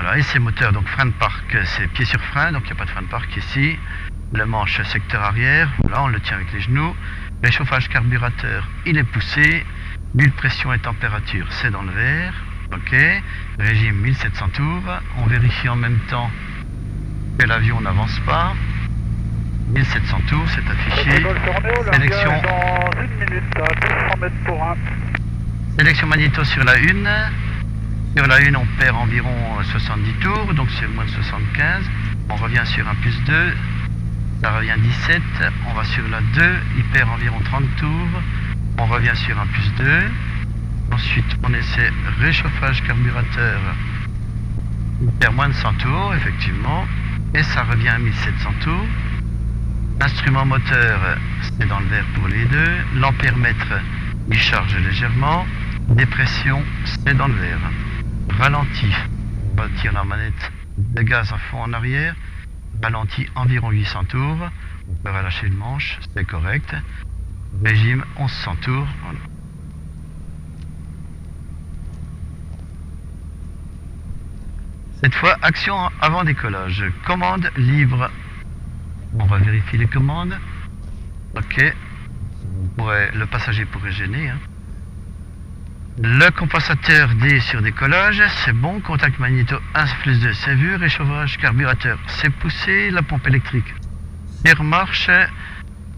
Voilà, et ces moteurs, donc frein de parc, c'est pied sur frein, donc il n'y a pas de frein de parc ici. Le manche secteur arrière, voilà, on le tient avec les genoux. Réchauffage carburateur, il est poussé. Bulle pression et température, c'est dans le vert. Ok. Régime 1700 tours. On vérifie en même temps que l'avion n'avance pas. 1700 tours, c'est affiché. Sélection. Sélection magnéto sur la 1. Sur la 1, on perd environ 70 tours, donc c'est moins de 75. On revient sur un plus 2. Ça revient 17, on va sur la 2, il perd environ 30 tours, on revient sur un plus 2, ensuite on essaie réchauffage carburateur, il perd moins de 100 tours effectivement, et ça revient à 1700 tours. Instrument moteur, c'est dans le vert pour les deux, l'ampèremètre, il charge légèrement, dépression, c'est dans le vert. Ralenti, on va tirer la manette de gaz à fond en arrière. Ralenti environ 800 tours, on peut relâcher le manche, c'est correct. Régime 1100 tours. Voilà. Cette fois, action avant décollage. Commande libre. On va vérifier les commandes. Ok. Le passager pourrait gêner. Hein. Le compensateur D sur décollage, c'est bon. Contact magnéto 1 plus 2, c'est vu. Réchauffage carburateur, c'est poussé. La pompe électrique, c'est remarche.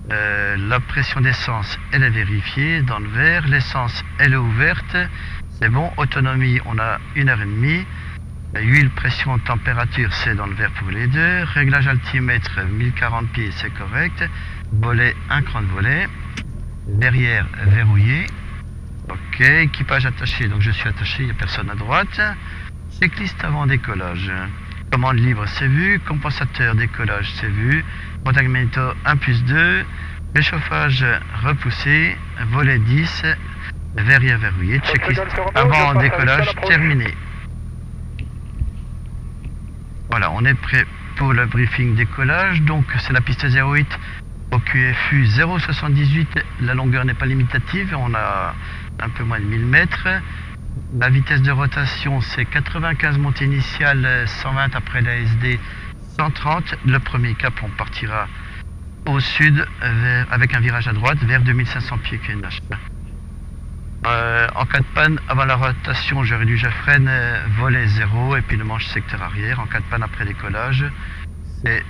La pression d'essence, elle est vérifiée dans le vert. L'essence, elle est ouverte. C'est bon. Autonomie, on a 1h30. Huile, pression, température, c'est dans le vert pour les deux. Réglage altimètre, 1040 pieds, c'est correct. Volet, un cran de volet. Verrière verrouillée. Ok, équipage attaché, donc je suis attaché, il n'y a personne à droite. Checklist avant décollage. Commande libre, c'est vu. Compensateur décollage, c'est vu. Contact magnéto 1 plus 2. Réchauffage repoussé. Volet 10. Verrière verrouillée. Checklist avant décollage terminé. Voilà, on est prêt pour le briefing décollage. Donc c'est la piste 08 au QFU 0,78. La longueur n'est pas limitative, on a un peu moins de 1000 mètres. La vitesse de rotation, c'est 95 montée initiale, 120 après l'ASD, 130. Le premier cap, on partira au sud avec un virage à droite vers 2500 pieds QNH. En cas de panne, avant la rotation, je réduis, je freine, volet 0 et puis le manche secteur arrière. En cas de panne après décollage, c'est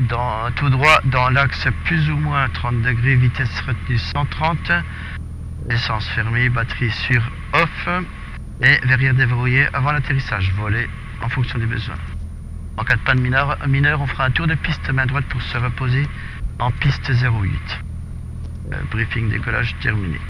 tout droit dans l'axe plus ou moins 30 degrés, vitesse retenue 130. Essence fermée, batterie sur off et verrière déverrouillée avant l'atterrissage, volet en fonction des besoins. En cas de panne mineure, on fera un tour de piste main droite pour se reposer en piste 08. Briefing décollage terminé.